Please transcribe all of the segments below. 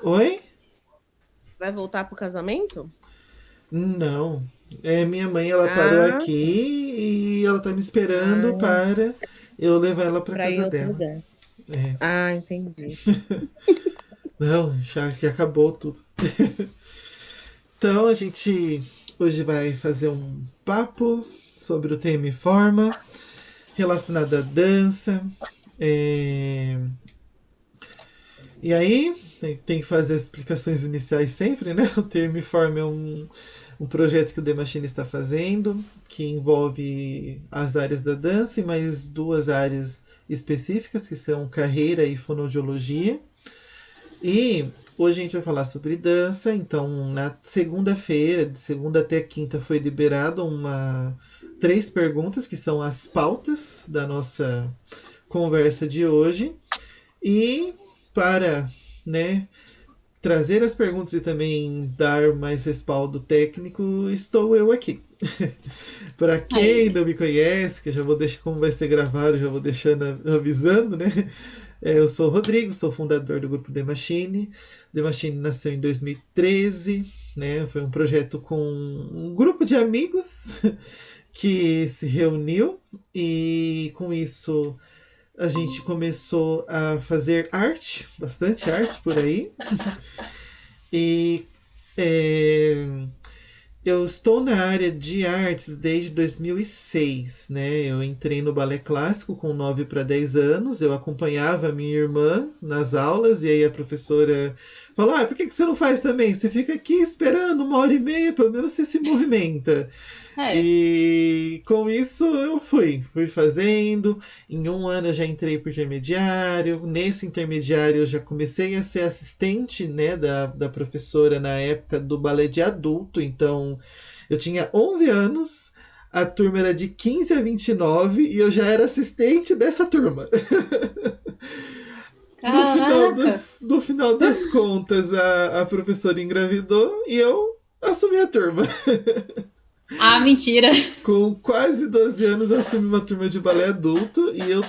Oi? Você vai voltar pro casamento? Não. Minha mãe, ela parou Ah, aqui e ela tá me esperando ah, para eu levar ela pra pra ir em casa outro dela. lugar. É. Ah, entendi. Não, já que acabou tudo. Então a gente hoje vai fazer um papo sobre o tema e forma relacionado à dança. É, E aí, tem que fazer as explicações iniciais sempre, né? O Termo e Forma é um projeto que o The Machine está fazendo, que envolve as áreas da dança e mais duas áreas específicas, que são carreira e fonoaudiologia. E hoje a gente vai falar sobre dança, então na segunda-feira, de segunda até quinta, foi liberado três perguntas, que são as pautas da nossa conversa de hoje. E para, né, trazer as perguntas e também dar mais respaldo técnico, estou eu aqui. Para quem Aí. não me conhece, que eu já vou deixar como vai ser gravado, já vou deixando avisando, né? Eu sou o Rodrigo, sou fundador do grupo The Machine. The Machine nasceu em 2013, né? Foi um projeto com um grupo de amigos que se reuniu e com isso a gente começou a fazer arte, bastante arte por aí. E é, eu estou na área de artes desde 2006, né? Eu entrei no balé clássico com 9 para 10 anos, eu acompanhava a minha irmã nas aulas e aí a professora falou: "Ah, por que você não faz também? Você fica aqui esperando 1 hora e meia, pelo menos você se movimenta." É. E com isso eu fui fazendo. Em um ano eu já entrei para intermediário. Nesse intermediário eu já comecei a ser assistente, né, da professora na época do balé de adulto. Então eu tinha 11 anos, a turma era de 15 a 29 e eu já era assistente dessa turma. Caraca! No final das contas, a professora engravidou e eu assumi a turma. Ah, mentira! Com quase 12 anos eu assumi uma turma de balé adulto e eu,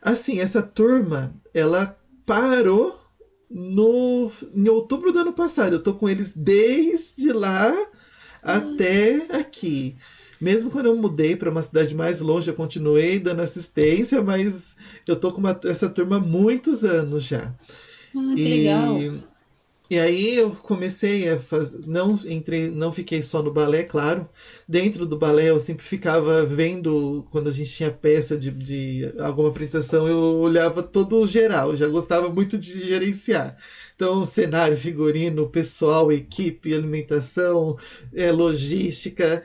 assim, essa turma, ela parou no em outubro do ano passado. Eu tô com eles desde lá até aqui. Mesmo quando eu mudei para uma cidade mais longe, eu continuei dando assistência, mas eu tô com essa turma há muitos anos já. Ah, que legal. E e aí eu comecei a fazer, não entrei, não fiquei só no balé, claro. Dentro do balé eu sempre ficava vendo quando a gente tinha peça de alguma apresentação, eu olhava todo o geral, eu já gostava muito de gerenciar. Então, cenário, figurino, pessoal, equipe, alimentação, logística.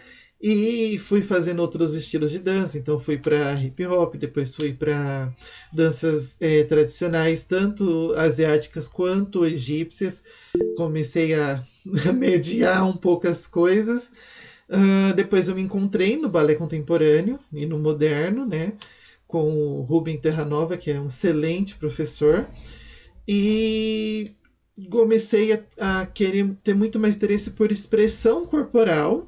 E fui fazendo outros estilos de dança. Então fui para hip hop, depois fui para danças tradicionais, tanto asiáticas quanto egípcias. Comecei a mediar um pouco as coisas. Depois eu me encontrei no balé contemporâneo e no moderno, né? Com o Rubem Terranova, que é um excelente professor. E comecei a querer ter muito mais interesse por expressão corporal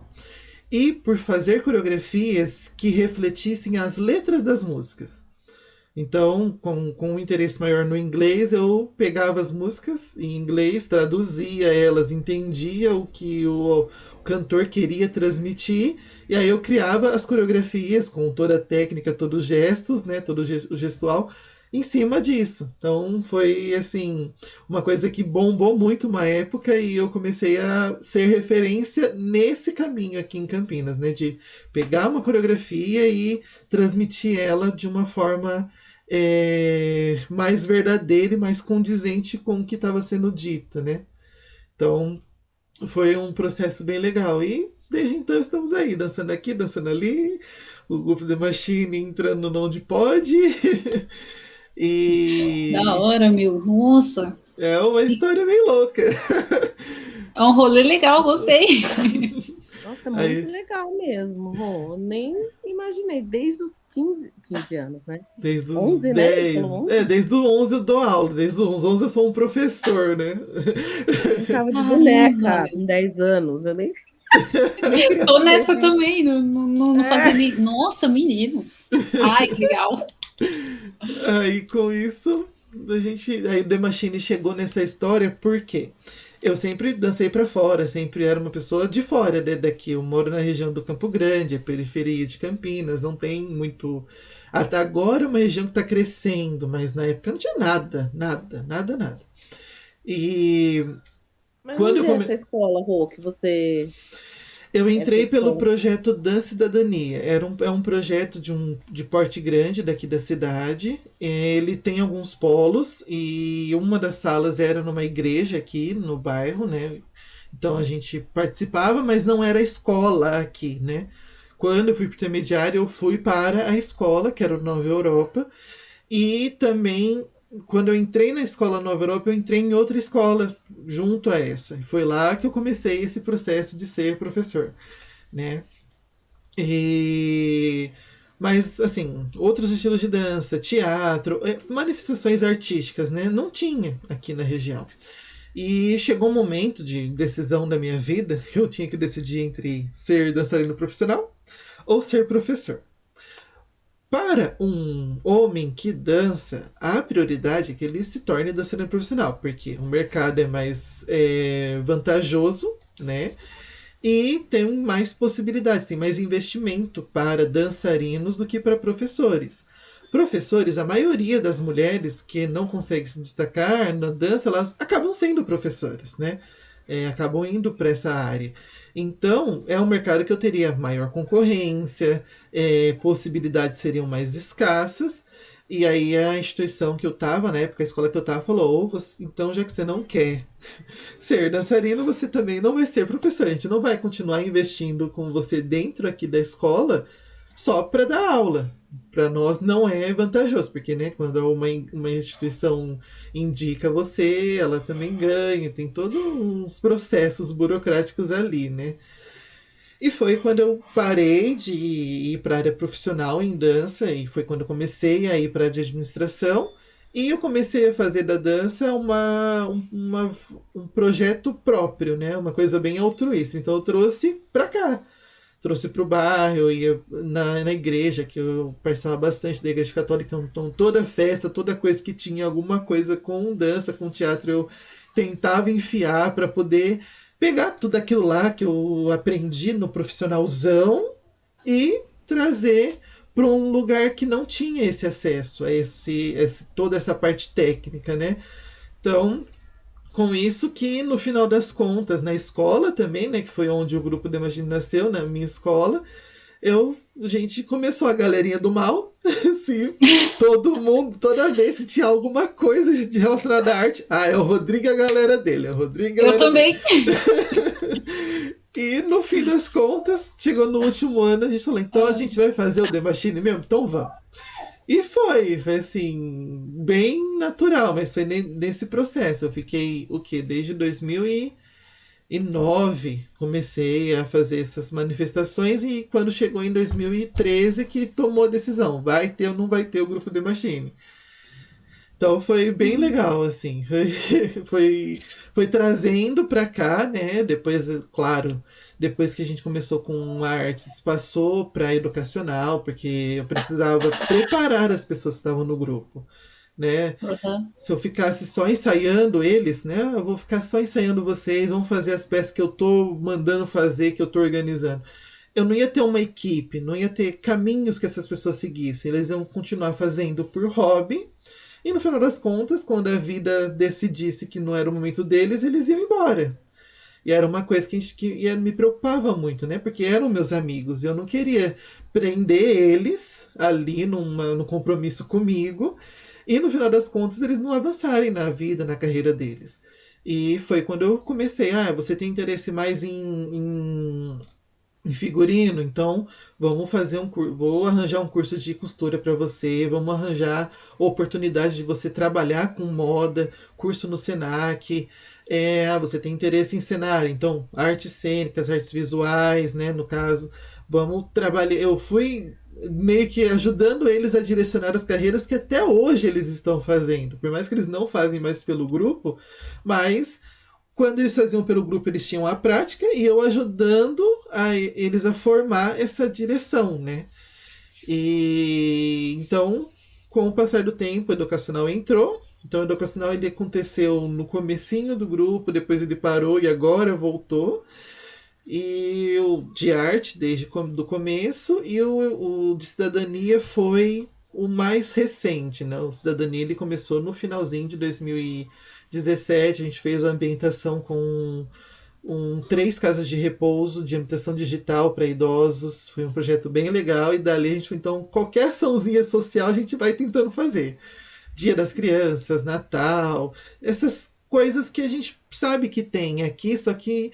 e por fazer coreografias que refletissem as letras das músicas. Então, com um interesse maior no inglês, eu pegava as músicas em inglês, traduzia elas, entendia o que o cantor queria transmitir, e aí eu criava as coreografias com toda a técnica, todos os gestos, né, todo o gestual, em cima disso. Então foi assim, uma coisa que bombou muito uma época e eu comecei a ser referência nesse caminho aqui em Campinas, né, de pegar uma coreografia e transmitir ela de uma forma mais verdadeira e mais condizente com o que estava sendo dito, né? Então foi um processo bem legal. E desde então estamos aí, dançando aqui, dançando ali, o grupo The Machine entrando onde pode. Da E hora, meu. Nossa. é uma história bem louca. É um rolê legal, gostei. Nossa, muito Aí, legal mesmo, Rô. Eu nem imaginei, desde os 15 anos, né? desde os 11, né? Ele 10. falou 11? Desde os 11 eu dou aula. Desde os 11 eu sou um professor, né? Brincava de Caramba, boneca com meu. 10 anos. Eu nem Tô nessa percebi. também, não fazia É. nem. Nossa, menino. Ai, que legal. Aí com isso Aí o The Machine chegou nessa história porque eu sempre dancei pra fora, sempre era uma pessoa de fora daqui. Eu moro na região do Campo Grande, a periferia de Campinas, não tem muito. Até agora é uma região que está crescendo, mas na época não tinha nada, nada, nada, nada. E Mas quando onde eu é essa escola, Rô, que você... Eu Essa entrei pelo escola? projeto Dan Cidadania. É um projeto de porte grande daqui da cidade. Ele tem alguns polos e uma das salas era numa igreja aqui no bairro, né? Então a gente participava, mas não era escola aqui, né? Quando eu fui para o intermediário, eu fui para a escola, que era o Nova Europa, e também, quando eu entrei na escola Nova Europa, eu entrei em outra escola junto a essa. E foi lá que eu comecei esse processo de ser professor, né? E... Mas, assim, outros estilos de dança, teatro, manifestações artísticas, né? Não tinha aqui na região. E chegou um momento de decisão da minha vida que eu tinha que decidir entre ser dançarino profissional ou ser professor. Para um homem que dança, a prioridade é que ele se torne dançarino profissional, porque o mercado é mais vantajoso, né? E tem mais possibilidades, tem mais investimento para dançarinos do que para professores. Professores, a maioria das mulheres que não conseguem se destacar na dança, elas acabam sendo professores, né? Acabam indo para essa área. Então, é um mercado que eu teria maior concorrência, possibilidades seriam mais escassas, e aí a instituição que eu estava, na época, a escola que eu estava, falou: então já que você não quer ser dançarino, você também não vai ser professor. A gente não vai continuar investindo com você dentro aqui da escola só para dar aula. Para nós não é vantajoso, porque, né, quando uma instituição indica você, ela também ganha, tem todos uns processos burocráticos ali, né? E foi quando eu parei de ir para a área profissional em dança, e foi quando eu comecei a ir para a área de administração, e eu comecei a fazer da dança um projeto próprio, né? Uma coisa bem altruísta. Então eu trouxe para cá. Trouxe para o bairro, eu ia na igreja, que eu participava bastante da igreja católica, então toda festa, toda coisa que tinha alguma coisa com dança, com teatro, eu tentava enfiar para poder pegar tudo aquilo lá que eu aprendi no profissionalzão e trazer para um lugar que não tinha esse acesso a toda essa parte técnica, né? Então, com isso que, no final das contas, na escola também, né, que foi onde o grupo da Imagine nasceu, na minha escola, a gente começou a galerinha do mal, assim, todo mundo, toda vez que tinha alguma coisa de relacionada à arte, é o Rodrigo e a galera dele, é o Rodrigo e a Eu galera também. dele. E, no fim das contas, chegou no último ano, a gente falou: então a gente vai fazer o The Machine mesmo? Então vamos. E foi assim, bem natural, mas foi nesse processo. Eu fiquei, o quê? Desde 2009 comecei a fazer essas manifestações, e quando chegou em 2013 que tomou a decisão: vai ter ou não vai ter o grupo The Machine. Então foi bem legal, assim, foi trazendo pra cá, né? Depois, claro, depois que a gente começou com artes, passou pra educacional, porque eu precisava preparar as pessoas que estavam no grupo, né? Uhum. Se eu ficasse só ensaiando eles, né? Eu vou ficar só ensaiando vocês, vamos fazer as peças que eu tô mandando fazer, que eu tô organizando. Eu não ia ter uma equipe, não ia ter caminhos que essas pessoas seguissem, eles iam continuar fazendo por hobby. E no final das contas, quando a vida decidisse que não era o momento deles, eles iam embora. E era uma coisa que me preocupava muito, né? Porque eram meus amigos e eu não queria prender eles ali num compromisso comigo, e no final das contas eles não avançarem na vida, na carreira deles. E foi quando eu comecei: você tem interesse mais em figurino, então vamos fazer vou arranjar um curso de costura para você, vamos arranjar oportunidade de você trabalhar com moda, curso no Senac. Você tem interesse em cenário, então artes cênicas, artes visuais, né, no caso, vamos trabalhar. Eu fui meio que ajudando eles a direcionar as carreiras que até hoje eles estão fazendo, por mais que eles não fazem mais pelo grupo, mas quando eles faziam pelo grupo, eles tinham a prática, e eu ajudando eles a formar essa direção, né? E então, com o passar do tempo, o educacional entrou, Então o educacional ele aconteceu no comecinho do grupo, depois ele parou e agora voltou. E o de arte desde do começo, e o de cidadania foi o mais recente, né? O cidadania ele começou no finalzinho de 2017, a gente fez a ambientação com 3 casas de repouso de ambientação digital para idosos, foi um projeto bem legal, e dali a gente, então, qualquer açãozinha social a gente vai tentando fazer. Dia das Crianças, Natal, essas coisas que a gente sabe que tem aqui, só que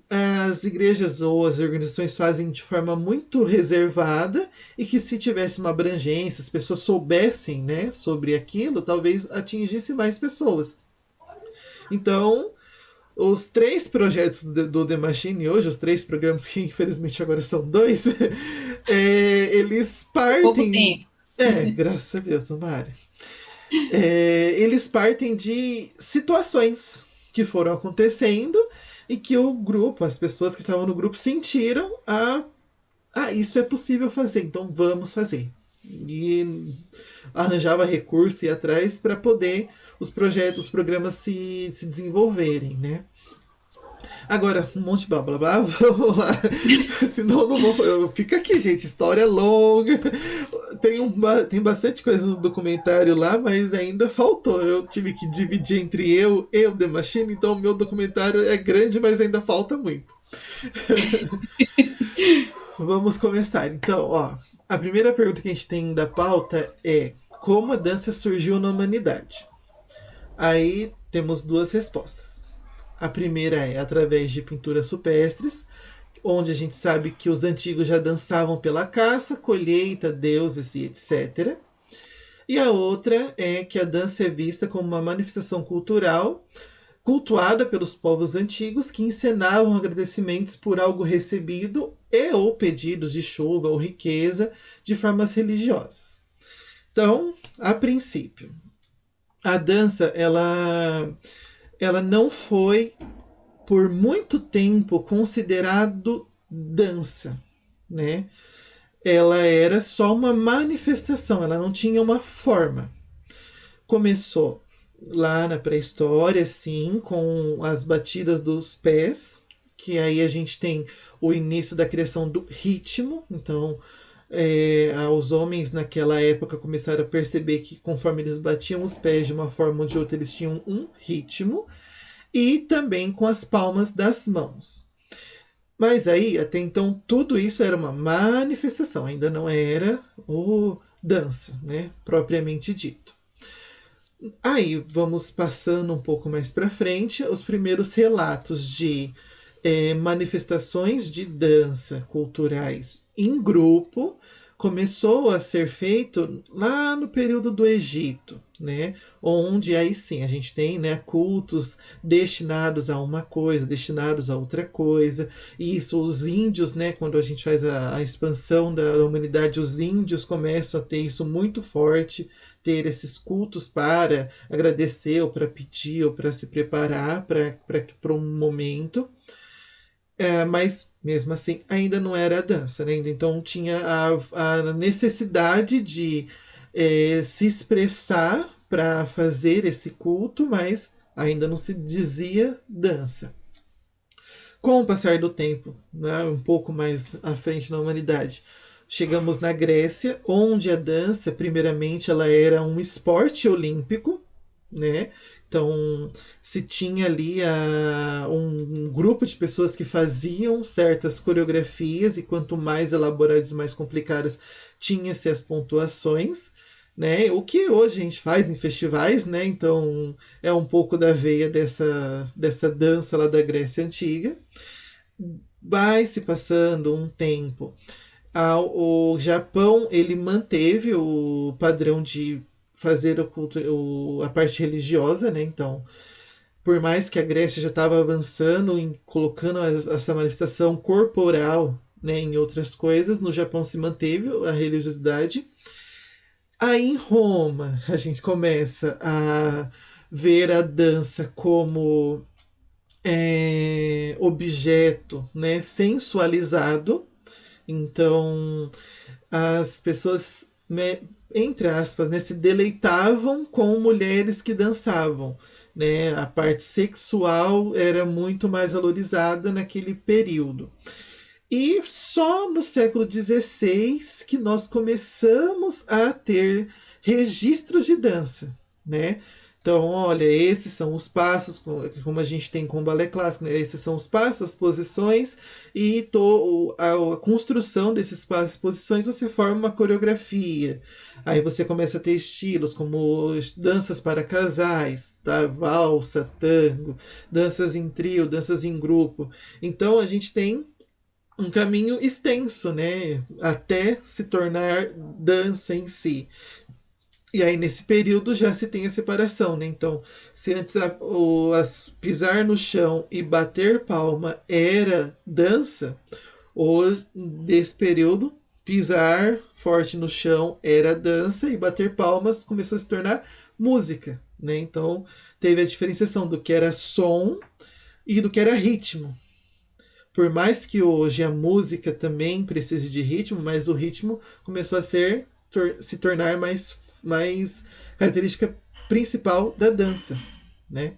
as igrejas ou as organizações fazem de forma muito reservada, e que se tivesse uma abrangência, as pessoas soubessem, né, sobre aquilo, talvez atingisse mais pessoas. Então, os 3 projetos do The Machine hoje, os 3 programas que infelizmente agora são 2, eles Pouco partem. tempo. Graças a Deus, Mari. Eles partem de situações que foram acontecendo e que o grupo, as pessoas que estavam no grupo sentiram isso é possível fazer, então vamos fazer. E arranjava recurso e atrás para poder os projetos, os programas se desenvolverem, né? Agora, um monte de blá blá blá, vamos lá. Senão não vou. Fica aqui, gente. História longa. Tem bastante coisa no documentário lá, mas ainda faltou. Eu tive que dividir entre eu e o The Machine, então o meu documentário é grande, mas ainda falta muito. Vamos começar. Então, ó, a primeira pergunta que a gente tem da pauta é: como a dança surgiu na humanidade? Aí temos 2 respostas. A primeira é através de pinturas rupestres, onde a gente sabe que os antigos já dançavam pela caça, colheita, deuses e etc. E a outra é que a dança é vista como uma manifestação cultural cultuada pelos povos antigos, que encenavam agradecimentos por algo recebido e ou pedidos de chuva ou riqueza de formas religiosas. Então, a princípio, a dança ela não foi por muito tempo considerado dança, né? Ela era só uma manifestação, ela não tinha uma forma. Começou lá na pré-história, sim, com as batidas dos pés, que aí a gente tem o início da criação do ritmo. Então, os homens naquela época começaram a perceber que conforme eles batiam os pés de uma forma ou de outra, eles tinham um ritmo, e também com as palmas das mãos. Mas aí, até então, tudo isso era uma manifestação, ainda não era dança, né, propriamente dito. Aí, vamos passando um pouco mais para frente, os primeiros relatos de manifestações de dança culturais em grupo começou a ser feito lá no período do Egito, né? Onde aí sim a gente tem, né, cultos destinados a uma coisa, destinados a outra coisa. E isso, os índios, né, quando a gente faz a expansão da humanidade, os índios começam a ter isso muito forte, ter esses cultos para agradecer ou para pedir ou para se preparar para um momento. Mas mesmo assim ainda não era a dança, né? Então tinha a necessidade de se expressar para fazer esse culto, mas ainda não se dizia dança. Com o passar do tempo, né, um pouco mais à frente na humanidade, chegamos na Grécia, onde a dança, primeiramente, ela era um esporte olímpico, né? Então, se tinha ali um grupo de pessoas que faziam certas coreografias, e quanto mais elaboradas e mais complicadas, tinha-se as pontuações, né? O que hoje a gente faz em festivais, né? Então, é um pouco da veia dessa dança lá da Grécia Antiga. Vai se passando um tempo. O Japão, ele manteve o padrão de fazer o culto, a parte religiosa, né? Então, por mais que a Grécia já estava avançando em colocando essa manifestação corporal, né, em outras coisas, no Japão se manteve a religiosidade. Aí em Roma a gente começa a ver a dança como objeto, né, sensualizado. Então as pessoas entre aspas, né, se deleitavam com mulheres que dançavam. Né? A parte sexual era muito mais valorizada naquele período. E só no século XVI que nós começamos a ter registros de dança, né? Então, olha, esses são os passos, como a gente tem com o balé clássico, né? Esses são os passos, as posições, e a construção desses passos e posições você forma uma coreografia. Aí você começa a ter estilos como danças para casais, tá? Valsa, tango, danças em trio, danças em grupo. Então, a gente tem um caminho extenso, né, até se tornar dança em si. E aí, nesse período, já se tem a separação, né? Então, se antes pisar no chão e bater palma era dança, hoje, nesse período, pisar forte no chão era dança e bater palmas começou a se tornar música, né? Então, teve a diferenciação do que era som e do que era ritmo. Por mais que hoje a música também precise de ritmo, mas o ritmo começou a se tornar mais característica principal da dança, né?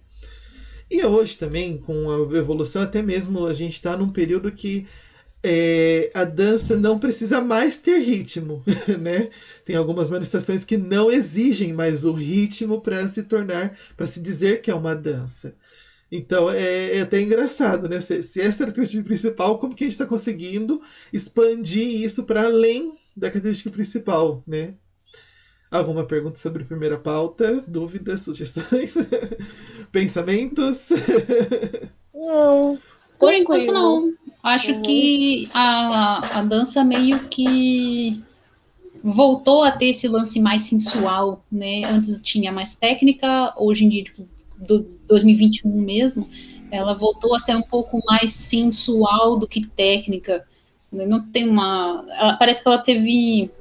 E hoje também, com a evolução, até mesmo a gente está num período que a dança não precisa mais ter ritmo, né? Tem algumas manifestações que não exigem mais o ritmo para se dizer que é uma dança. Então é até engraçado, né? Se essa é a característica principal, como que a gente está conseguindo expandir isso para além da característica principal, né? Alguma pergunta sobre a primeira pauta? Dúvidas, sugestões? Pensamentos? Não, Por enquanto, tranquilo. não. Acho que a dança meio que voltou a ter esse lance mais sensual, né? Antes tinha mais técnica, hoje em dia, tipo, do 2021 mesmo, ela voltou a ser um pouco mais sensual do que técnica. Não tem parece que ela teve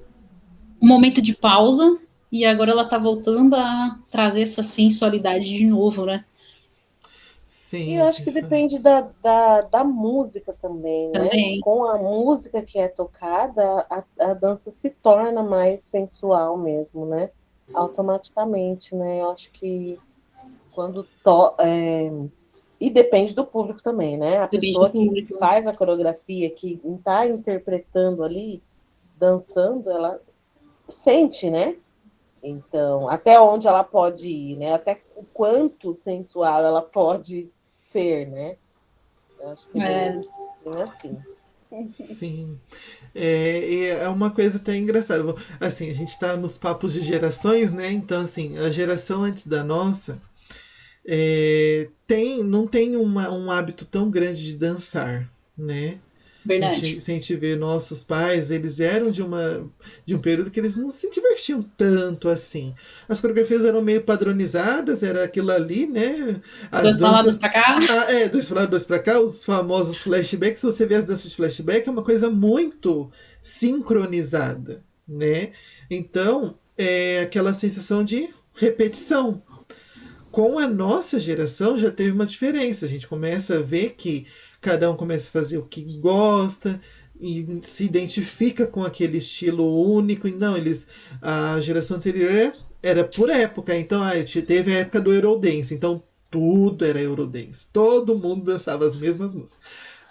um momento de pausa e agora ela tá voltando a trazer essa sensualidade de novo, né? E Sim, eu acho que depende da música também, né? Também. Com a música que é tocada, a dança se torna mais sensual mesmo, né? Automaticamente, né? Eu acho que quando e depende do público também, né? A Depende pessoa do que público. faz a coreografia, que está interpretando ali, dançando, ela sente, né? Então, até onde ela pode ir, né? Até o quanto sensual ela pode ser, né? Eu acho que é bem assim. sim. É uma coisa até engraçada. Assim, a gente está nos papos de gerações, né? Então, assim, a geração antes da nossa não tem um hábito tão grande de dançar, né? Verdade. Se a gente vê nossos pais, eles vieram de um período que eles não se divertiam tanto assim. As coreografias eram meio padronizadas, era aquilo ali, né? As Dois pra lá, dois danças. pra cá. Dois pra lá, dois pra cá, os famosos flashbacks. Se você vê as danças de flashback, é uma coisa muito sincronizada, né? Então, é aquela sensação de repetição. Com a nossa geração já teve uma diferença. A gente começa a ver que cada um começa a fazer o que gosta e se identifica com aquele estilo único. E não, a geração anterior era por época. Então, teve a época do Eurodance. Então, tudo era Eurodance. Todo mundo dançava as mesmas músicas.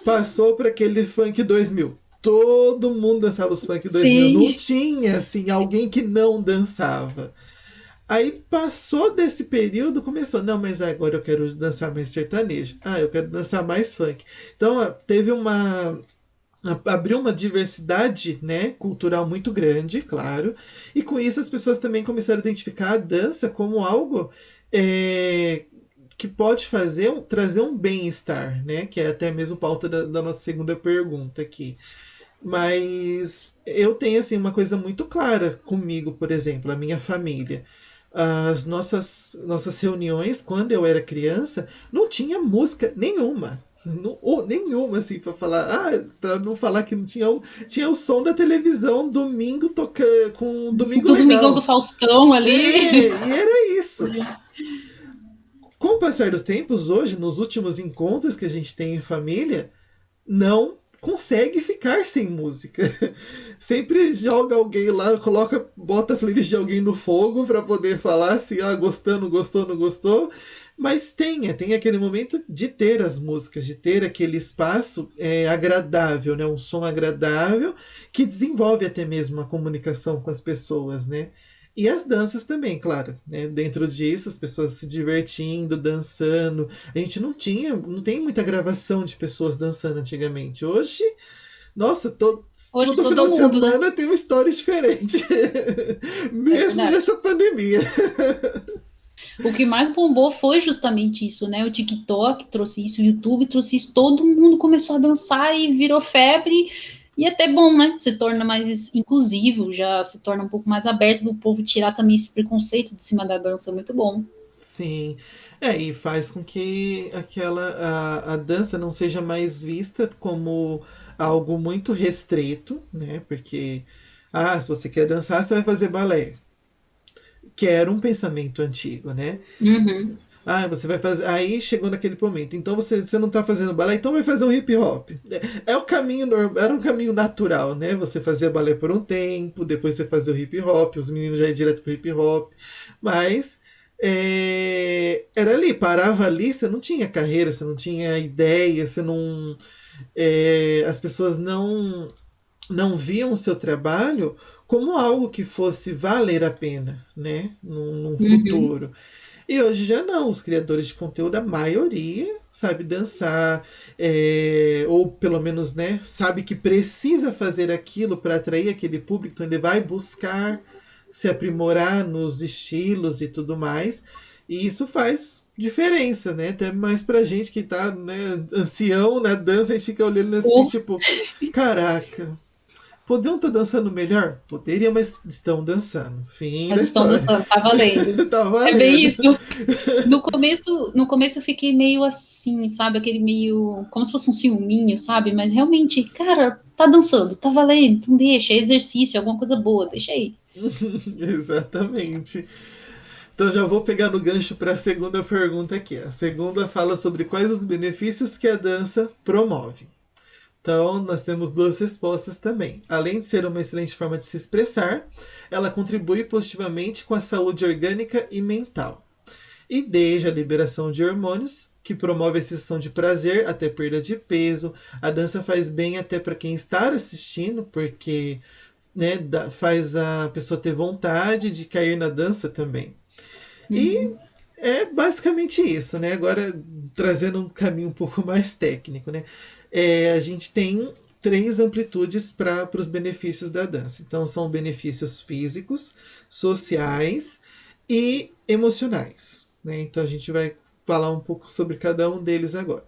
Passou para aquele funk 2000. Todo mundo dançava os funk 2000. Sim. Não tinha, assim, alguém que não dançava. Aí passou desse período, começou, não, mas agora eu quero dançar mais sertanejo. Eu quero dançar mais funk. Então teve abriu uma diversidade, né, cultural muito grande, claro. E com isso as pessoas também começaram a identificar a dança como algo que pode trazer um bem-estar, né? Que é até mesmo pauta da nossa segunda pergunta aqui. Mas eu tenho assim uma coisa muito clara comigo, por exemplo, a minha família. As nossas reuniões, quando eu era criança, não tinha música nenhuma. Nenhuma, assim, pra não falar que não tinha o som da televisão domingo tocando com Domingo Do Legal. Domingão do Faustão ali. E era isso. Com o passar dos tempos, hoje, nos últimos encontros que a gente tem em família, não consegue ficar sem música. Sempre joga alguém lá, bota a playlist de alguém no fogo para poder falar se gostando, gostou, não gostou. Mas tem aquele momento de ter as músicas, de ter aquele espaço agradável, né? Um som agradável que desenvolve até mesmo a comunicação com as pessoas, né? E as danças também, claro, né? Dentro disso, as pessoas se divertindo, dançando. A gente não tem muita gravação de pessoas dançando antigamente. Hoje, nossa, Hoje todo todo final de mundo, né? semana tem uma história diferente. É Mesmo verdade. nessa pandemia. O que mais bombou foi justamente isso, né? O TikTok trouxe isso, o YouTube trouxe isso, todo mundo começou a dançar e virou febre. E é até bom, né? Se torna mais inclusivo, já se torna um pouco mais aberto do povo tirar também esse preconceito de cima da dança, muito bom. Sim. E faz com que a dança não seja mais vista como algo muito restrito, né? Porque, se você quer dançar, você vai fazer balé. Que era um pensamento antigo, né? Uhum. Você vai fazer. Aí chegou naquele momento. Então você não tá fazendo balé, então vai fazer um hip hop. É o caminho era um caminho natural, né? Você fazia balé por um tempo, depois você fazia o hip hop, os meninos já iam direto pro hip hop. Mas era ali, parava ali, você não tinha carreira, você não tinha ideia, você não. As pessoas não viam o seu trabalho como algo que fosse valer a pena, né? Num Uhum. futuro. E hoje já não, os criadores de conteúdo, a maioria sabe dançar, ou pelo menos, né, sabe que precisa fazer aquilo para atrair aquele público, então ele vai buscar se aprimorar nos estilos e tudo mais, e isso faz diferença, né? Até mais pra gente que tá, né, ancião na dança, a gente fica olhando assim, Ou tipo, caraca, poderiam estar dançando melhor? Poderiam, mas estão dançando. Fim da mas estão história. dançando, tá valendo. Tá É bem valendo. isso. No começo eu fiquei meio assim, sabe? Aquele meio. Como se fosse um ciúminho, sabe? Mas realmente, cara, tá dançando, tá valendo, então deixa, é exercício, alguma coisa boa, deixa aí. Exatamente. Então já vou pegar no gancho para a segunda pergunta aqui. A segunda fala sobre quais os benefícios que a dança promove. Então, nós temos duas respostas também. Além de ser uma excelente forma de se expressar, ela contribui positivamente com a saúde orgânica e mental. E desde a liberação de hormônios, que promove a sensação de prazer até perda de peso. A dança faz bem até para quem está assistindo, porque, né, faz a pessoa ter vontade de cair na dança também. E Uhum. é basicamente isso, né? Agora, trazendo um caminho um pouco mais técnico, né? A gente tem três amplitudes para os benefícios da dança. Então, são benefícios físicos, sociais e emocionais, né? Então, a gente vai falar um pouco sobre cada um deles agora.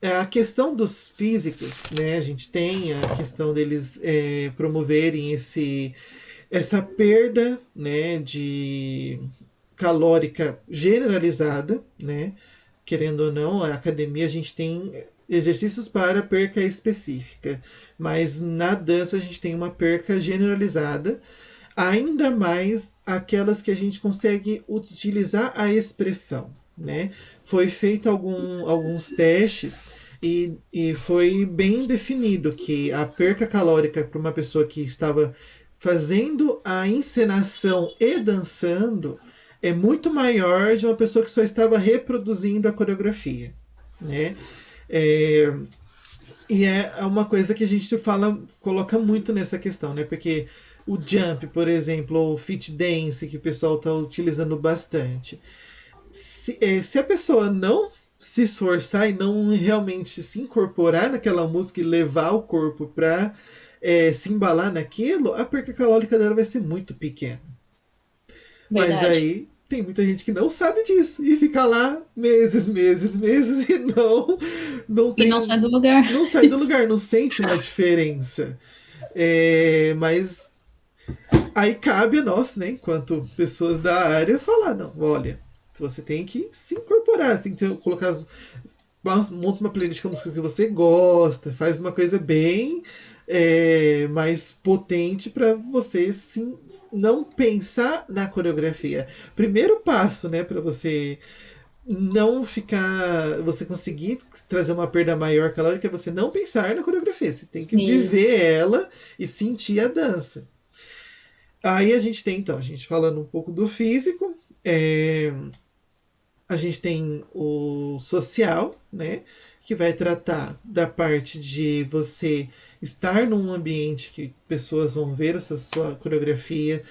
A questão dos físicos, né? A gente tem a questão deles promoverem essa perda, né, de calórica generalizada, né? Querendo ou não, a academia a gente tem exercícios para perca específica, mas na dança a gente tem uma perca generalizada, ainda mais aquelas que a gente consegue utilizar a expressão, né? Foi feito alguns testes e foi bem definido que a perca calórica para uma pessoa que estava fazendo a encenação e dançando é muito maior de uma pessoa que só estava reproduzindo a coreografia, né? É, e é uma coisa que a gente coloca muito nessa questão, né? Porque o jump, por exemplo, ou o fit dance, que o pessoal está utilizando bastante. Se a pessoa não se esforçar e não realmente se incorporar naquela música e levar o corpo para se embalar naquilo, a perca calórica dela vai ser muito pequena. Mas Verdade. aí tem muita gente que não sabe disso e fica lá meses, meses, meses e não E não tem, sai do lugar. não sai do lugar, não sente uma diferença. Mas aí cabe a nós, né, enquanto pessoas da área, falar, não, olha, você tem que se incorporar, tem que colocar monta uma playlist com música que você gosta, faz uma coisa bem mais potente para você não pensar na coreografia. Primeiro passo, né, para você não ficar. Você conseguir trazer uma perda maior calórica é você não pensar na coreografia. Você tem que Sim. viver ela e sentir a dança. Aí a gente tem, então, a gente falando um pouco do físico, a gente tem o social, né? Que vai tratar da parte de você estar num ambiente que pessoas vão ver essa sua coreografia.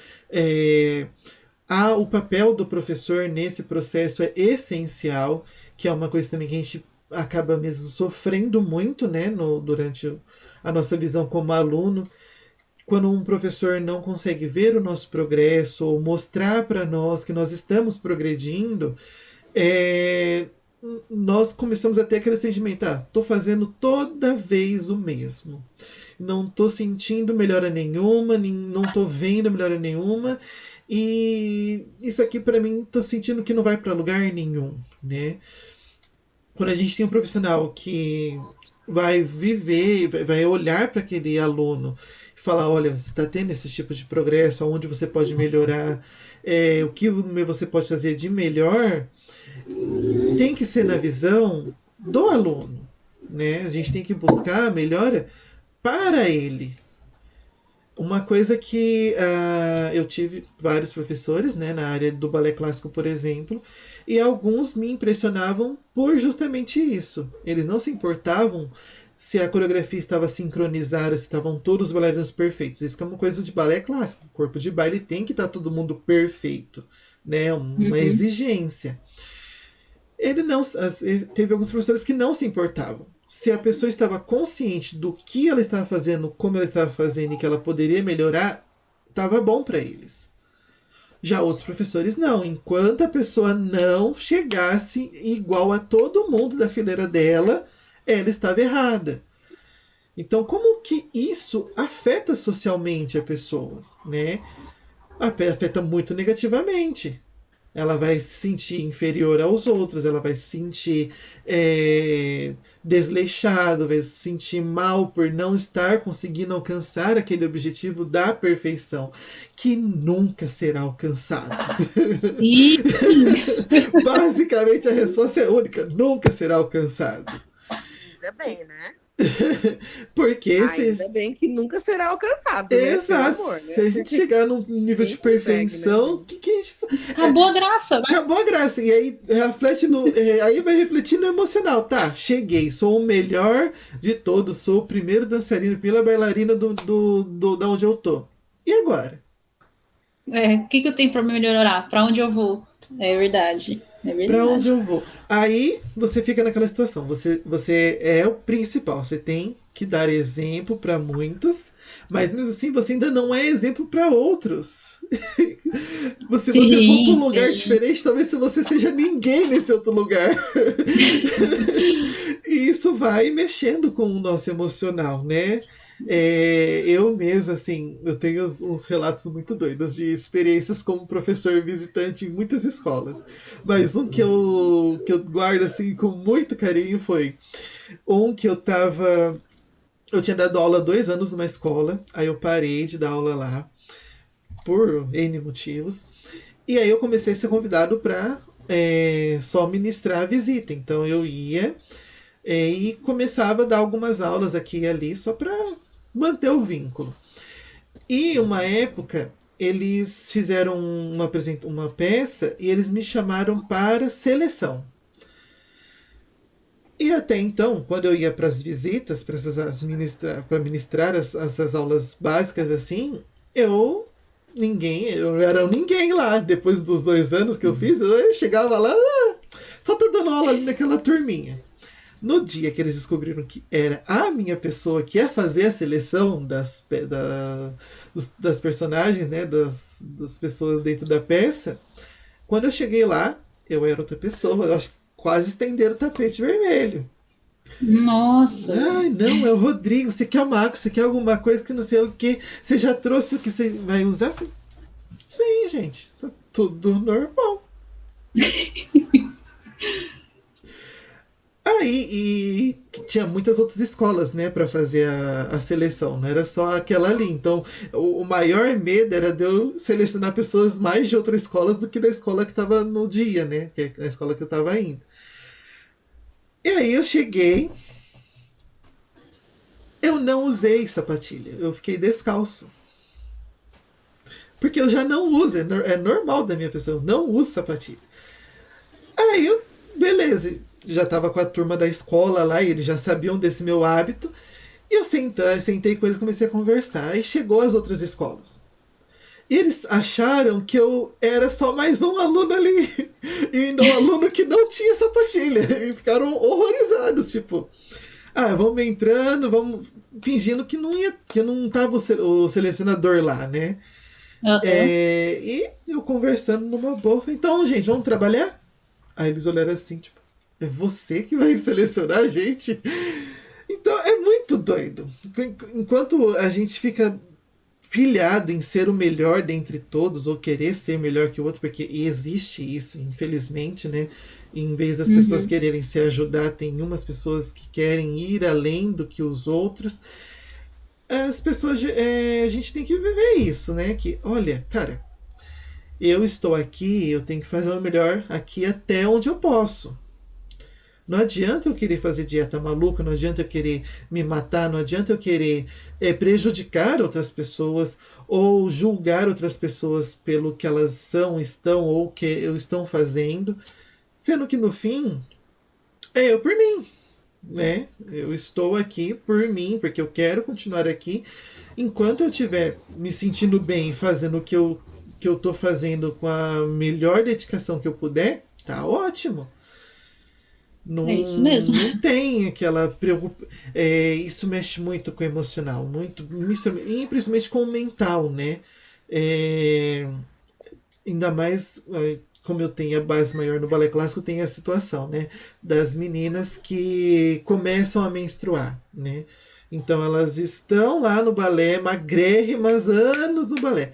O papel do professor nesse processo é essencial, que é uma coisa também que a gente acaba mesmo sofrendo muito, né, durante a nossa visão como aluno, quando um professor não consegue ver o nosso progresso ou mostrar para nós que nós estamos progredindo, é, nós começamos a ter aquele sentimento, tô fazendo toda vez o mesmo. Não tô sentindo melhora nenhuma, não tô vendo melhora nenhuma. E isso aqui para mim tô sentindo que não vai para lugar nenhum, né? Quando a gente tem um profissional que vai viver, vai olhar para aquele aluno e falar, olha, você está tendo esse tipo de progresso, aonde você pode melhorar, o que você pode fazer de melhor, tem que ser na visão do aluno, né? A gente tem que buscar a melhora para ele. Uma coisa que eu tive vários professores, né, na área do balé clássico, por exemplo, e alguns me impressionavam por justamente isso. Eles não se importavam se a coreografia estava sincronizada, se estavam todos os bailarinos perfeitos. Isso é uma coisa de balé clássico. O corpo de baile tem que estar todo mundo perfeito, né? Uma Uhum. exigência. Teve alguns professores que não se importavam. Se a pessoa estava consciente do que ela estava fazendo, como ela estava fazendo e que ela poderia melhorar, estava bom para eles. Já outros professores não. Enquanto a pessoa não chegasse igual a todo mundo da fileira dela, ela estava errada. Então, como que isso afeta socialmente a pessoa, né? Afeta muito negativamente. Ela vai se sentir inferior aos outros, ela vai se sentir desleixado, vai se sentir mal por não estar conseguindo alcançar aquele objetivo da perfeição, que nunca será alcançado. Sim. Basicamente a resposta é única: nunca será alcançado. Ainda bem, né? Porque Ainda se, bem que nunca será alcançado, né? Pelo exato, amor, se né? a gente chegar num nível de Quem consegue, né, perfeição, o gente? que a gente Acabou a graça, né? acabou a graça. E aí reflete aí vai refletir no emocional. Tá, cheguei, sou o melhor de todos, sou o primeiro dançarino, primeira bailarina da onde eu tô. E agora? O que eu tenho para melhorar? Para onde eu vou? É verdade. É Pra onde verdade. eu vou? Aí você fica naquela situação. Você é o principal. Você tem que dar exemplo para muitos, mas mesmo assim você ainda não é exemplo para outros. Se você for para um Sim, lugar sim. diferente, talvez você seja ninguém nesse outro lugar. E isso vai mexendo com o nosso emocional, né? Eu mesmo, assim, eu tenho uns relatos muito doidos de experiências como professor visitante em muitas escolas. Mas um que eu guardo, assim, com muito carinho foi um que eu tinha dado aula há 2 anos numa escola, aí eu parei de dar aula lá, por N motivos. E aí eu comecei a ser convidado para só ministrar a visita. Então eu ia e começava a dar algumas aulas aqui e ali só para manter o vínculo. E uma época eles fizeram uma peça e eles me chamaram para seleção. E até então, quando eu ia para as visitas, para ministrar essas aulas básicas assim, eu era um ninguém lá. Depois dos 2 anos que eu fiz, eu chegava lá, só tô dando aula ali naquela turminha. No dia que eles descobriram que era a minha pessoa que ia fazer a seleção das personagens, né, das pessoas dentro da peça, quando eu cheguei lá, eu era outra pessoa. Eu acho que quase estenderam o tapete vermelho. Nossa. Ai, não, é o Rodrigo. Você quer uma água? Você quer alguma coisa que não sei o que? Você já trouxe o que você vai usar? Sim, gente. Tá tudo normal. Aí, e tinha muitas outras escolas, né, para fazer a seleção, não era só aquela ali. Então, o maior medo era de eu selecionar pessoas mais de outras escolas do que da escola que estava no dia, né, que é a escola que eu estava indo. E aí eu cheguei, eu não usei sapatilha, eu fiquei descalço. Porque eu já não uso, é normal da minha pessoa, eu não uso sapatilha. Aí eu, beleza, já tava com a turma da escola lá, e eles já sabiam desse meu hábito, e eu sentei com eles e comecei a conversar, aí chegou as outras escolas. E eles acharam que eu era só mais um aluno ali, e um aluno que não tinha sapatilha, e ficaram horrorizados, tipo... vamos entrando, vamos fingindo que não tava o selecionador lá, né? Uhum. E eu conversando numa boa, falei, então, gente, vamos trabalhar? Aí eles olharam assim, tipo, é você que vai selecionar a gente? Então é muito doido. Enquanto a gente fica pilhado em ser o melhor dentre todos, ou querer ser melhor que o outro, porque existe isso, infelizmente, né? Em vez das pessoas quererem se ajudar, tem umas pessoas que querem ir além do que os outros. As pessoas, a gente tem que viver isso, né? Que, olha, cara, eu estou aqui, eu tenho que fazer o melhor aqui até onde eu posso. Não adianta eu querer fazer dieta maluca, não adianta eu querer me matar, não adianta eu querer prejudicar outras pessoas ou julgar outras pessoas pelo que elas são, estão ou que estão fazendo, sendo que no fim é eu por mim, né? Eu estou aqui por mim, porque eu quero continuar aqui. Enquanto eu estiver me sentindo bem, fazendo o que eu tô fazendo com a melhor dedicação que eu puder, tá ótimo. Não, é isso mesmo. Não tem aquela preocupação. Isso mexe muito com o emocional, muito, e principalmente com o mental, né? Ainda mais, como eu tenho a base maior no balé clássico, tem a situação, né? Das meninas que começam a menstruar, né? Então elas estão lá no balé, magrérrimas, anos no balé.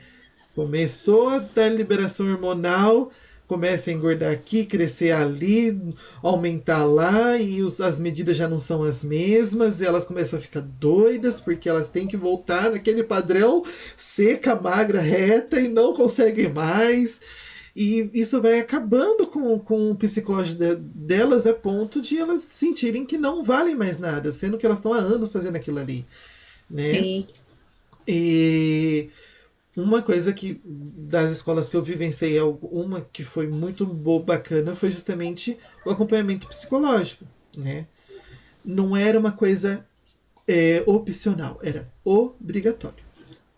Começou a dar liberação hormonal, começa a engordar aqui, crescer ali, aumentar lá, e as medidas já não são as mesmas, e elas começam a ficar doidas, porque elas têm que voltar naquele padrão seca, magra, reta, e não conseguem mais. E isso vai acabando com o psicológico delas, a ponto de elas sentirem que não valem mais nada, sendo que elas estão há anos fazendo aquilo ali, né? Sim. E uma coisa que das escolas que eu vivenciei, uma que foi muito bacana, foi justamente o acompanhamento psicológico, né? Não era uma coisa opcional, era obrigatório.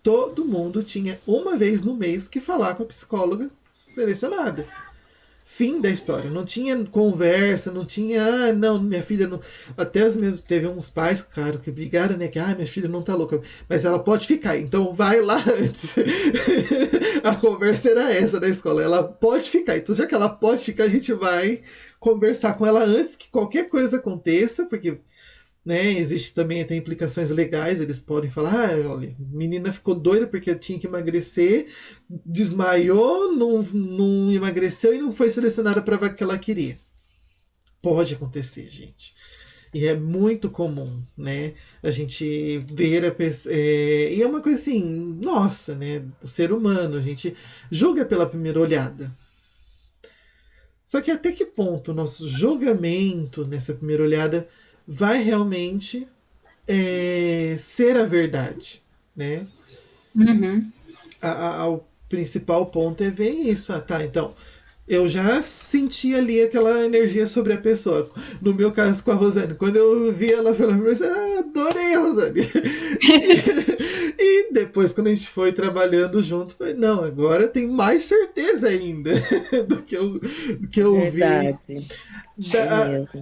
Todo mundo tinha uma vez no mês que falar com a psicóloga selecionada. Fim da história. Não tinha conversa, não tinha, não, minha filha não. Até as mesmas, teve uns pais, cara, que brigaram, né? Que, minha filha não tá louca, mas ela pode ficar, então vai lá antes. A conversa era essa da escola, ela pode ficar, então já que ela pode ficar, a gente vai conversar com ela antes que qualquer coisa aconteça, porque, né, existe também até implicações legais, eles podem falar, olha, menina ficou doida porque tinha que emagrecer, desmaiou, não emagreceu e não foi selecionada para a vaga que ela queria. Pode acontecer, gente. E é muito comum, né, a gente ver a pessoa, e é uma coisa assim, nossa, né, do ser humano, a gente julga pela primeira olhada. Só que até que ponto o nosso julgamento nessa primeira olhada vai realmente ser a verdade, né? O principal ponto é ver isso. Tá, então, eu já senti ali aquela energia sobre a pessoa. No meu caso com a Rosane, quando eu vi ela pela primeira vez, adorei a Rosane. E depois, quando a gente foi trabalhando junto, falei, não, agora eu tenho mais certeza ainda do que eu vi.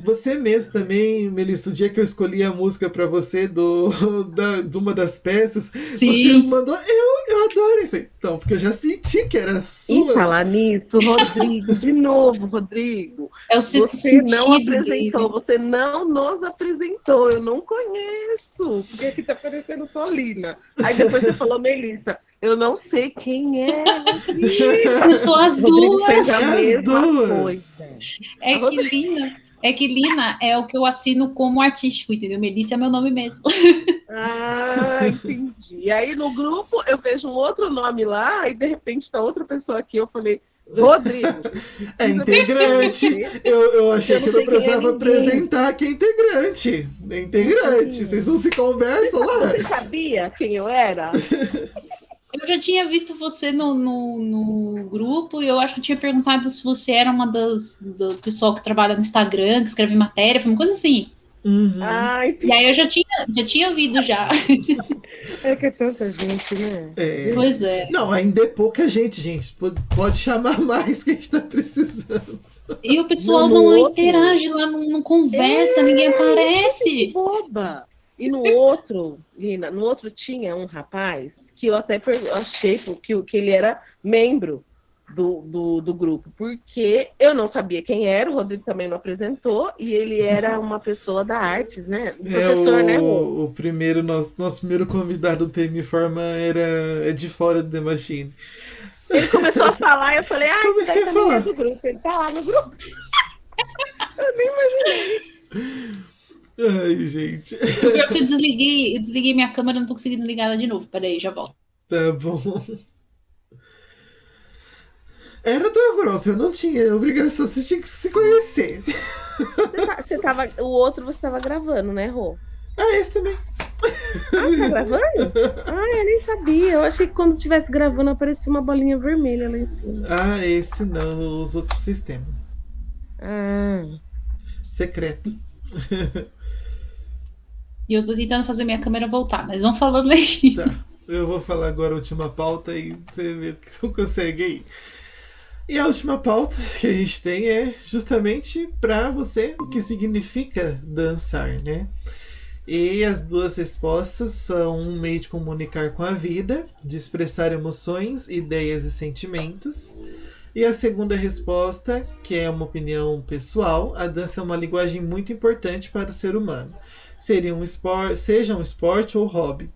Você mesmo também, Melissa, o dia que eu escolhi a música pra você de uma das peças, Sim. Você mandou, eu adoro. Falei, então, porque eu já senti que era sua. E falar nisso, Rodrigo, de novo, Rodrigo. É o você não sentido apresentou, dele. você não nos apresentou, eu não conheço, porque aqui tá parecendo só Lina. Aí depois você falou, Melissa, eu não sei quem é. Eu sou as Rodrigo duas. fez a As mesma duas. coisa. É que Lina É que Lina é o que eu assino como artístico, entendeu? Melissa é meu nome mesmo. Ah, entendi. E aí no grupo eu vejo um outro nome lá e de repente tá outra pessoa aqui. Eu falei, Rodrigo. É integrante. Eu achei que eu não precisava ninguém. apresentar que é integrante. É integrante. Vocês não se conversam lá? Você sabia quem eu era? Eu já tinha visto você no grupo e eu acho que eu tinha perguntado se você era uma do pessoal que trabalha no Instagram, que escreve matéria, foi uma coisa assim. Uhum. Ah, entendi. E aí eu já tinha ouvido já. É que é tanta gente, né? É. Pois é. Não, ainda é pouca gente, gente. Pode chamar mais que a gente tá precisando. E o pessoal não interage lá, não conversa, ninguém aparece. Boba. E no outro, Lina, no outro tinha um rapaz que eu até achei que ele era membro do grupo, porque eu não sabia quem era, o Rodrigo também não apresentou, e ele era uma pessoa da artes, né? Professor, né, Rô? O primeiro, nosso primeiro convidado do TM Forma é de fora do The Machine. Ele começou a falar e eu falei, Comecei esse a falar. é do grupo, ele tá lá no grupo. Eu nem imaginei. Ai, gente. Eu desliguei minha câmera, não tô conseguindo ligar ela de novo. Peraí, já volto. Tá bom. Era do grupo, eu não tinha obrigação, você tinha que se conhecer. O outro você tava gravando, né, Rô? Ah, esse também. Tá gravando? Eu nem sabia. Eu achei que quando estivesse gravando aparecia uma bolinha vermelha lá em cima. Ah, esse não, os outros sistemas. Secreto. E eu tô tentando fazer minha câmera voltar, mas vamos falando aí. Tá, eu vou falar agora a última pauta e você vê o que tu consegue aí. E a última pauta que a gente tem é justamente para você o que significa dançar, né? E as duas respostas são um meio de comunicar com a vida, de expressar emoções, ideias e sentimentos. E a segunda resposta, que é uma opinião pessoal, a dança é uma linguagem muito importante para o ser humano. Seja um esporte ou hobby.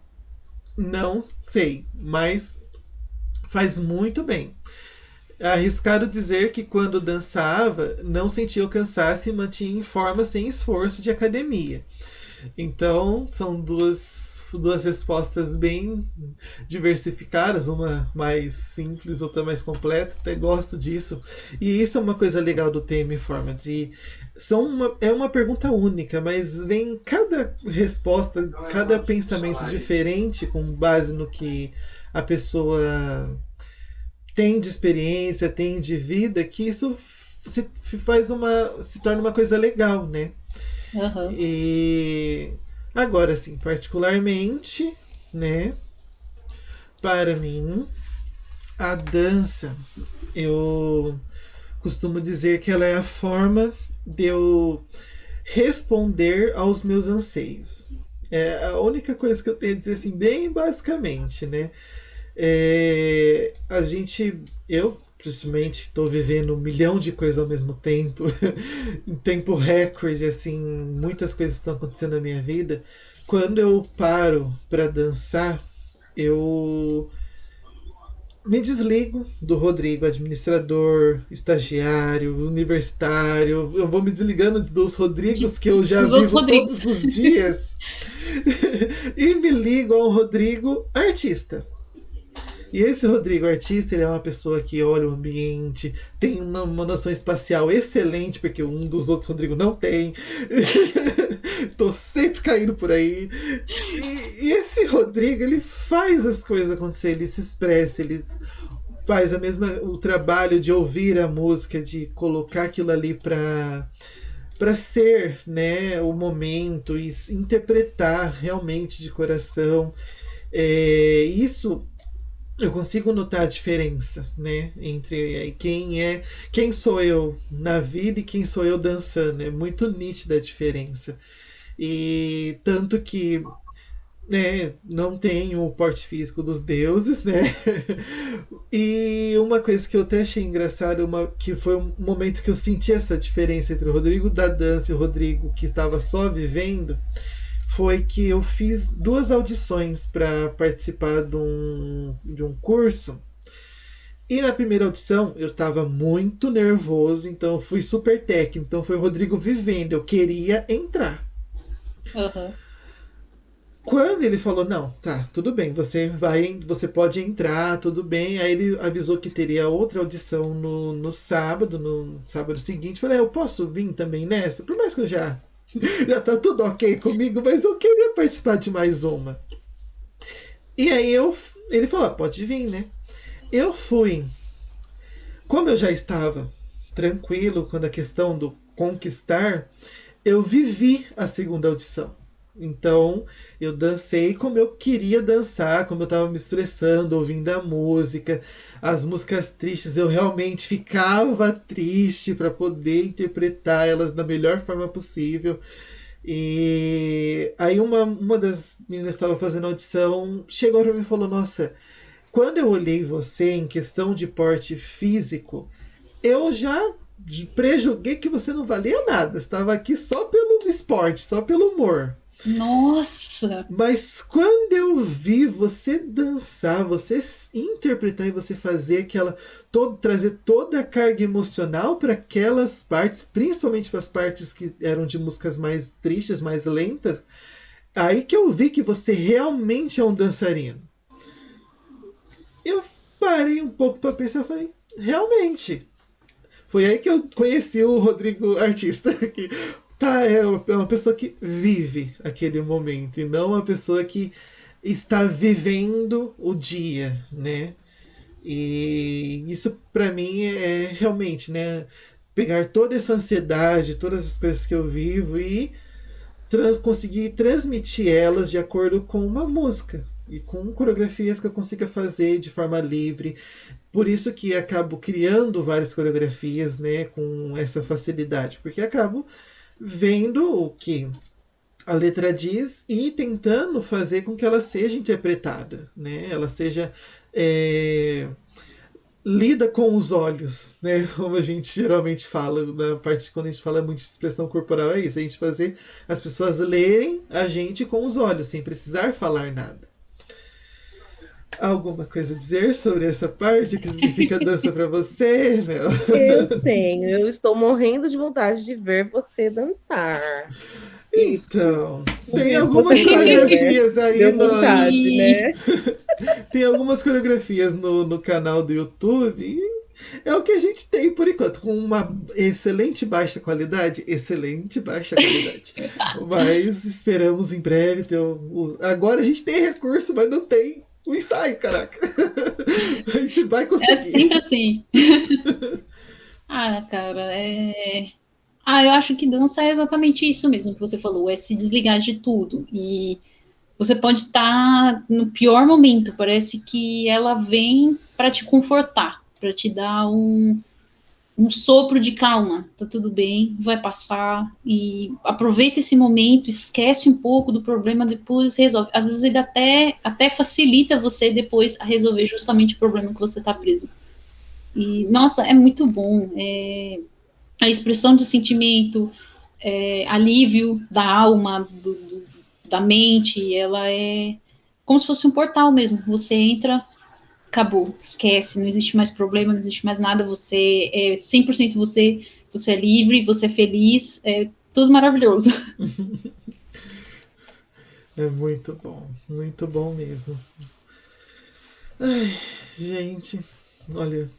Não sei, mas faz muito bem. É arriscado dizer que quando dançava, não sentia o cansaço e mantinha em forma sem esforço de academia. Então, são duas respostas bem diversificadas, uma mais simples, outra mais completa. Até gosto disso. E isso é uma coisa legal do tema Forma. É uma pergunta única, mas vem cada resposta, cada pensamento diferente, com base no que a pessoa tem de experiência, tem de vida, que isso se torna uma coisa legal, né? Uhum. E agora sim, particularmente, né, para mim, a dança, eu costumo dizer que ela é a forma de eu responder aos meus anseios. É a única coisa que eu tenho a dizer, assim, bem basicamente, né? Eu principalmente estou vivendo 1 milhão de coisas ao mesmo tempo, em tempo recorde, assim, muitas coisas estão acontecendo na minha vida. Quando eu paro para dançar, eu me desligo do Rodrigo, administrador, estagiário, universitário. Eu vou me desligando dos Rodrigos que eu já vivo todos os dias e me ligo ao Rodrigo artista. E esse Rodrigo artista, ele é uma pessoa que olha o ambiente, tem uma noção espacial excelente, porque um dos outros Rodrigo não tem. Tô sempre caindo por aí. E esse Rodrigo, ele faz as coisas acontecer, ele se expressa, ele faz o trabalho de ouvir a música, de colocar aquilo ali para ser, né, o momento e interpretar realmente de coração. Isso eu consigo notar a diferença, né, entre quem sou eu na vida e quem sou eu dançando. É muito nítida a diferença. E tanto que, né, não tenho o porte físico dos deuses, né? E uma coisa que eu até achei engraçada, que foi um momento que eu senti essa diferença entre o Rodrigo da dança e o Rodrigo que estava só vivendo, foi que eu fiz 2 audições para participar de um curso E na primeira audição eu tava muito nervoso, então eu fui super técnico. Então foi o Rodrigo vivendo, eu queria entrar. Aham. Quando ele falou, não, tá, tudo bem, você pode entrar, tudo bem. Aí ele avisou que teria outra audição no sábado, no sábado seguinte. Eu falei, eu posso vir também nessa? Por mais que eu já tá tudo ok comigo, mas eu queria participar de mais uma. E aí ele falou, pode vir, né? Eu fui. Como eu já estava tranquilo quando a questão do conquistar, eu vivi a segunda audição. Então, eu dancei como eu queria dançar, como eu estava me estressando, ouvindo a música. As músicas tristes, eu realmente ficava triste para poder interpretar elas da melhor forma possível. E aí uma das meninas que estava fazendo audição chegou para mim e falou, nossa, quando eu olhei você em questão de porte físico, eu já prejulguei que você não valia nada. Estava aqui só pelo esporte, só pelo humor. Nossa! Mas quando eu vi você dançar, você interpretar e você fazer trazer toda a carga emocional para aquelas partes, principalmente para as partes que eram de músicas mais tristes, mais lentas, aí que eu vi que você realmente é um dançarino. Eu parei um pouco para pensar e falei, realmente. Foi aí que eu conheci o Rodrigo artista, que é uma pessoa que vive aquele momento e não uma pessoa que está vivendo o dia, né? E isso para mim é realmente, né, pegar toda essa ansiedade, todas as coisas que eu vivo e conseguir transmitir elas de acordo com uma música e com coreografias que eu consiga fazer de forma livre. Por isso que acabo criando várias coreografias, né, com essa facilidade, porque acabo vendo o que a letra diz e tentando fazer com que ela seja interpretada, né? Ela seja lida com os olhos, né? Como a gente geralmente fala na parte quando a gente fala muito de expressão corporal, é isso, a gente fazer as pessoas lerem a gente com os olhos, sem precisar falar nada. Alguma coisa a dizer sobre essa parte? O que significa dança para você, Mel? Eu estou morrendo de vontade de ver você dançar. Então, tem Isso, algumas você coreografias aí deu no. vontade, né? Tem algumas coreografias no canal do YouTube. E é o que a gente tem por enquanto, com uma excelente baixa qualidade. Excelente baixa qualidade. Mas esperamos em breve ter. Agora a gente tem recurso, mas não tem o ensaio, caraca. A gente vai conseguir. É sempre assim. Cara, eu acho que dança é exatamente isso mesmo que você falou, é se desligar de tudo. E você pode estar no pior momento, parece que ela vem para te confortar, para te dar um sopro de calma, tá tudo bem, vai passar, e aproveita esse momento, esquece um pouco do problema, depois resolve. Às vezes ele até facilita você depois a resolver justamente o problema que você tá preso. E, nossa, é muito bom, a expressão de sentimento, alívio da alma, da mente, ela é como se fosse um portal mesmo, você entra, acabou, esquece, não existe mais problema, não existe mais nada, você é 100% você é livre, você é feliz, é tudo maravilhoso. É muito bom mesmo. Ai, gente, olha,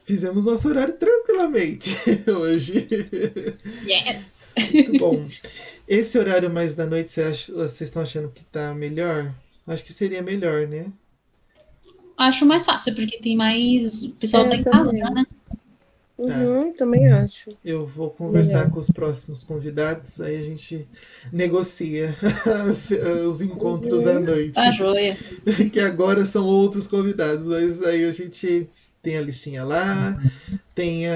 fizemos nosso horário tranquilamente hoje. Yes! Muito bom. Esse horário mais da noite, vocês estão achando que tá melhor? Acho que seria melhor, né? Acho mais fácil, porque tem mais... O pessoal tá em casa já, né? Também acho. Eu vou conversar com os próximos convidados, aí a gente negocia os encontros à noite. Tá joia. Que agora são outros convidados, mas aí a gente tem a listinha lá, tem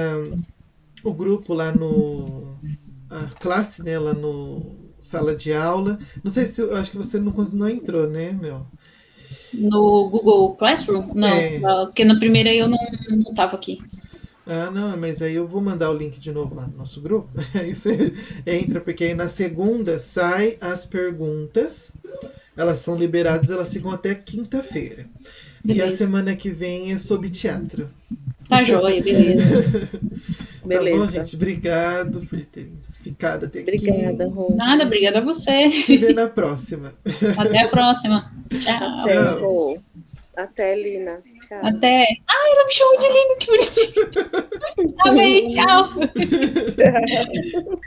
o grupo lá a classe, né, lá no sala de aula. Não sei se, eu acho que você não entrou, né, Mel? No Google Classroom? Não, porque na primeira eu não tava aqui. Ah, não, mas aí eu vou mandar o link de novo lá no nosso grupo. Aí você entra, porque aí na segunda sai as perguntas. Elas são liberadas, elas ficam até quinta-feira. E a Beleza. semana que vem é sobre teatro. Tá joia, beleza. Tá bom, Beleza. gente? Obrigado por ter ficado até aqui. Obrigada, Rô. Nada, obrigada a você. Se vê na próxima. Até a próxima. Tchau. Até, Tchau. Rô. Até, Lina. Tchau. Até. Ai, ela me chamou de Lino, que bonitinho. Amei, tchau. Tchau.